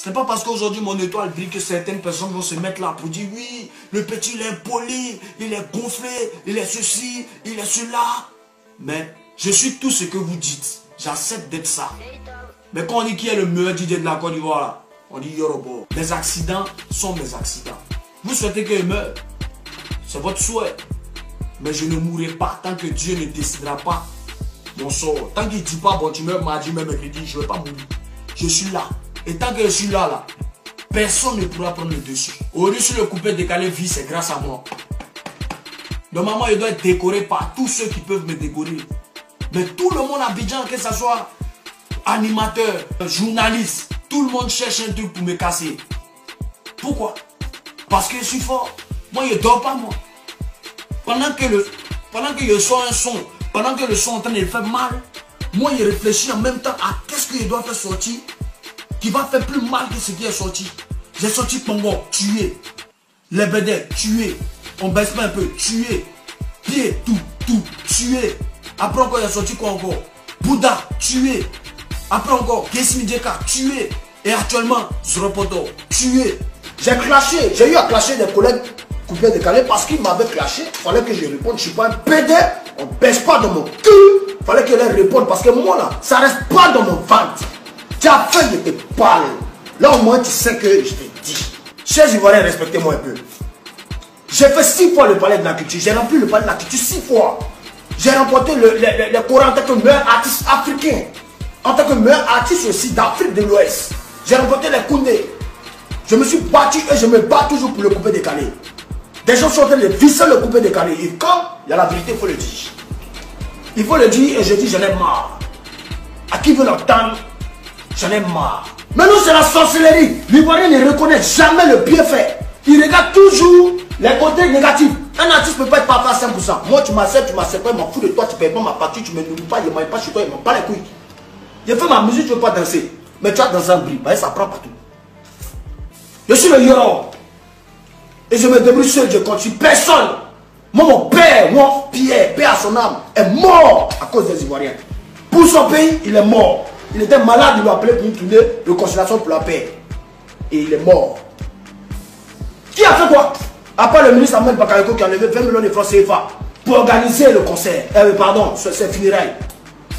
Ce n'est pas parce qu'aujourd'hui mon étoile brille que certaines personnes vont se mettre là pour dire oui, le petit il est poli, il est gonflé, il est ceci, il est cela. Mais je suis tout ce que vous dites. J'accepte d'être ça. Mais quand on dit qui est le meilleur DJ de la Côte d'Ivoire là, on dit Yorobo. Mes accidents sont mes accidents. Vous souhaitez qu'il meure, c'est votre souhait. Mais je ne mourrai pas tant que Dieu ne décidera pas mon sort. Tant qu'il ne dit pas, bon tu meurs mardi, même mercredi, je ne vais pas mourir. Je suis là. Et tant que je suis là, personne ne pourra prendre le dessus. Aujourd'hui, si le coupé décalé vit, c'est grâce à moi. Normalement, il doit être décoré par tous ceux qui peuvent me décorer. Mais tout le monde à Abidjan, que ce soit animateur, journaliste, tout le monde cherche un truc pour me casser. Pourquoi? Parce que je suis fort. Moi, je ne dors pas, moi. Pendant que je sors un son, pendant que le son est en train de faire mal, moi, je réfléchis en même temps à qu'est-ce que je dois faire sortir qui va faire plus mal que ce qui est sorti. J'ai sorti Pongo, tué. Les BD, tué. On baisse pas un peu, tué. Pied, tout, tué. Après encore, j'ai sorti quoi encore? Bouddha, tué. Après encore, Kesimi Djeka, tué. Et actuellement, Zoropoto, tué. J'ai clashé, j'ai eu à clasher des collègues coupés décalés parce qu'ils m'avaient clashé. Il fallait que je réponde, je ne suis pas un PD. On ne baisse pas dans mon cul. Il fallait que je leur réponde parce que moi là, ça ne reste pas dans mon ventre. Tu as fait, je te parle. Là au moins tu sais que je te dis. Chers Ivoiriens, respectez-moi un peu. J'ai fait 6 fois le palais de la culture. J'ai rempli le palais de la culture 6 fois. J'ai remporté le Coran en tant que meilleur artiste africain. En tant que meilleur artiste aussi d'Afrique de l'Ouest. J'ai remporté les Koundé. Je me suis battu et je me bats toujours pour le coupé décalé. Des gens sont en train de visser le coupé décalé. Et quand il y a la vérité, il faut le dire. Il faut le dire et je dis j'en ai marre. À qui veut l'entendre? J'en ai marre. Maintenant c'est la sorcellerie. L'Ivoirien ne reconnaît jamais le bienfait. Il regarde toujours les côtés négatifs. Un artiste ne peut pas être parfait à 100%. Moi tu m'acceptes pas, je m'en fous de toi, tu ne payes pas ma partie, tu ne me nourris pas, je ne mange pas chez toi, je ne m'en bats les couilles. Je fais ma musique, tu ne veux pas danser. Mais tu as dansé en bris, ça prend partout. Je suis le Yoro. Et je me débrouille seul, je continue. Personne. Moi mon père, mon Pierre, père à son âme, est mort à cause des Ivoiriens. Pour son pays, il est mort. Il était malade, il l'a appelé pour une tournée de conciliation pour la paix. Et il est mort. Qui a fait quoi? À part le ministre Ahmed Bakayoko qui a levé 20 millions de francs CFA pour organiser le concert. Pardon, c'est funérailles.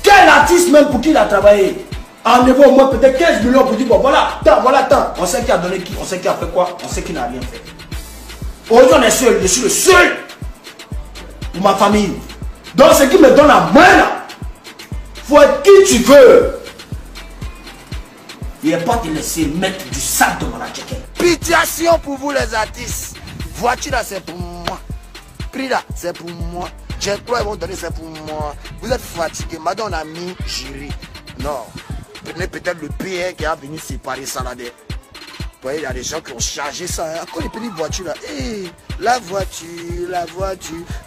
Quel artiste même pour qui il a travaillé? En niveau au moins peut-être 15 millions pour dire bon voilà, tant. On sait qui a donné qui, on sait qui a fait quoi, on sait qui n'a rien fait. Aujourd'hui on est seul, je suis le seul pour ma famille. Donc ce qui me donne la main là, faut être qui tu veux. Il n'est pas te laisser mettre du sac dans la jaquette. Pitiation pour vous les artistes. Voiture là c'est pour moi. Prix là c'est pour moi. J'ai crois qu'ils vont donner c'est pour moi. Vous êtes fatigué. Madame on a mis jury. Non. Prenez peut-être le PR qui a venu séparer ça là. Vous voyez, il y a des gens qui ont chargé ça. Hein. Encore les petites voitures là. Hey, la voiture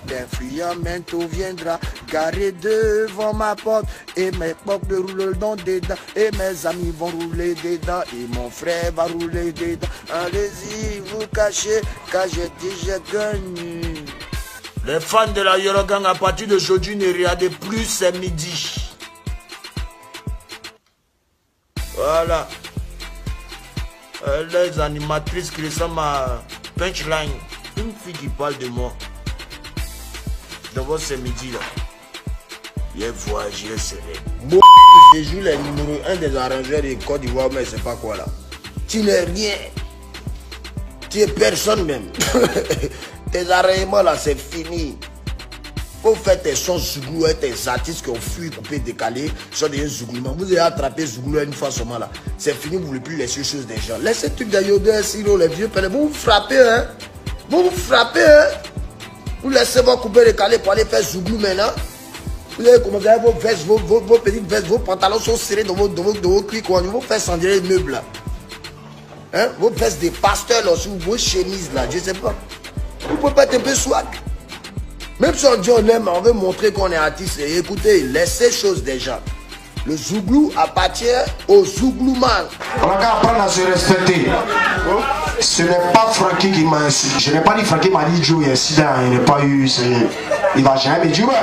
d'influent bientôt viendra garer devant ma porte. Et mes portes roulent dans dedans. Et mes amis vont rouler dedans. Et mon frère va rouler dedans. Allez-y, vous cachez, car j'ai déjà gagné. Les fans de la Yoro Gang à partir d'aujourd'hui ne regardez plus, c'est midi. Voilà. Les animatrices qui ressemblent à Punchline. Une fille qui parle de moi. D'abord c'est midi là. Il voyagé, c'est vrai. Je joue les numéros 1 des arrangeurs de Côte d'Ivoire, mais c'est pas quoi là. Tu n'es rien. Tu es personne même. Tes arrangements là c'est fini. Faut faire tes sons Zouglou et tes artistes qui ont fui, coupé, décalé, sont des Zouglouman. Vous avez attrapé Zouglou une fois seulement là. C'est fini, vous ne voulez plus laisser les choses des gens. Laissez tout d'ailleurs, sinon les vieux pères, vous vous frappez, hein. Vous frappez, hein. Vous laissez vos coupés, décalés pour aller faire Zouglou maintenant. Vous avez commencé à vos vestes, vos petites vestes, vos pantalons sont serrés dans vos cuits, quoi. Vous faites sentir les meubles là. Hein? Vos vestes des pasteurs là, sur vos chemises là, je sais pas. Vous pouvez pas être un peu swag. Même si on dit on aime, on veut montrer qu'on est artiste. Et écoutez, laissez choses déjà. Le Zouglou appartient au Zouglouman. On a qu'à apprendre à se respecter. Ce n'est pas Francky qui m'a insulté. Je n'ai pas dit Francky m'a dit Joe, il y a incident, il n'a pas eu. Il va jamais me dire ouais.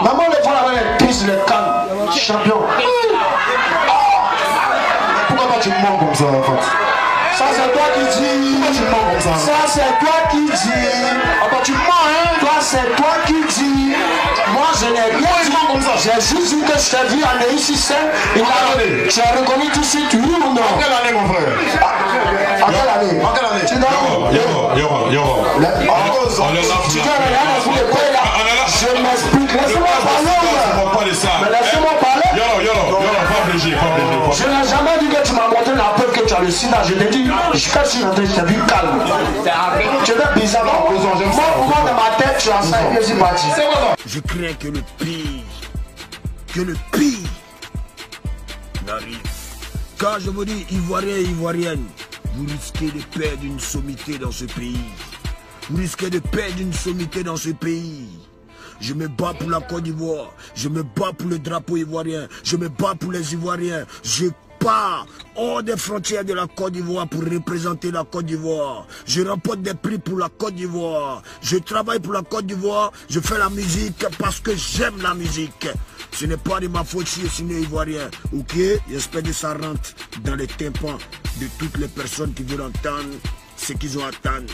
Maman, les fois là, les pistes, les cannes, champion. Pourquoi pas tu me mens comme ça en fait? Ça c'est toi qui dis. Pourquoi tu me mens comme ça? Ça c'est toi qui dis. Attends, tu mens hein? Toi c'est toi qui dis. Moi je n'ai rien dit comme ça. J'ai juste dit que je t'ai vu en ici. Tu as reconnu tout de suite, oui ou non? En quelle année mon frère? En quelle année? En quelle année? Tu dois. Je m'explique. Laissez-moi parler. Mais laissez-moi parler. Je n'ai jamais dit que tu m'as montré la preuve que tu as le sida. Je t'ai dit, je suis rentré, je t'ai vu calme. Tu es bizarre en prison. Moi, pour moi, dans ma tête, tu as ça et je suis parti. Je crains que le pire n'arrive. Quand je vous dis Ivoirien et Ivoirienne, vous risquez de perdre une sommité dans ce pays. Vous risquez de perdre une sommité dans ce pays. Je me bats pour la Côte d'Ivoire. Je me bats pour le drapeau ivoirien. Je me bats pour les Ivoiriens. Je pars hors des frontières de la Côte d'Ivoire pour représenter la Côte d'Ivoire. Je remporte des prix pour la Côte d'Ivoire. Je travaille pour la Côte d'Ivoire. Je fais la musique parce que j'aime la musique. Ce n'est pas de ma faute si je suis né ivoirien. Ok? J'espère que ça rentre dans les tympans de toutes les personnes qui veulent entendre ce qu'ils ont à entendre.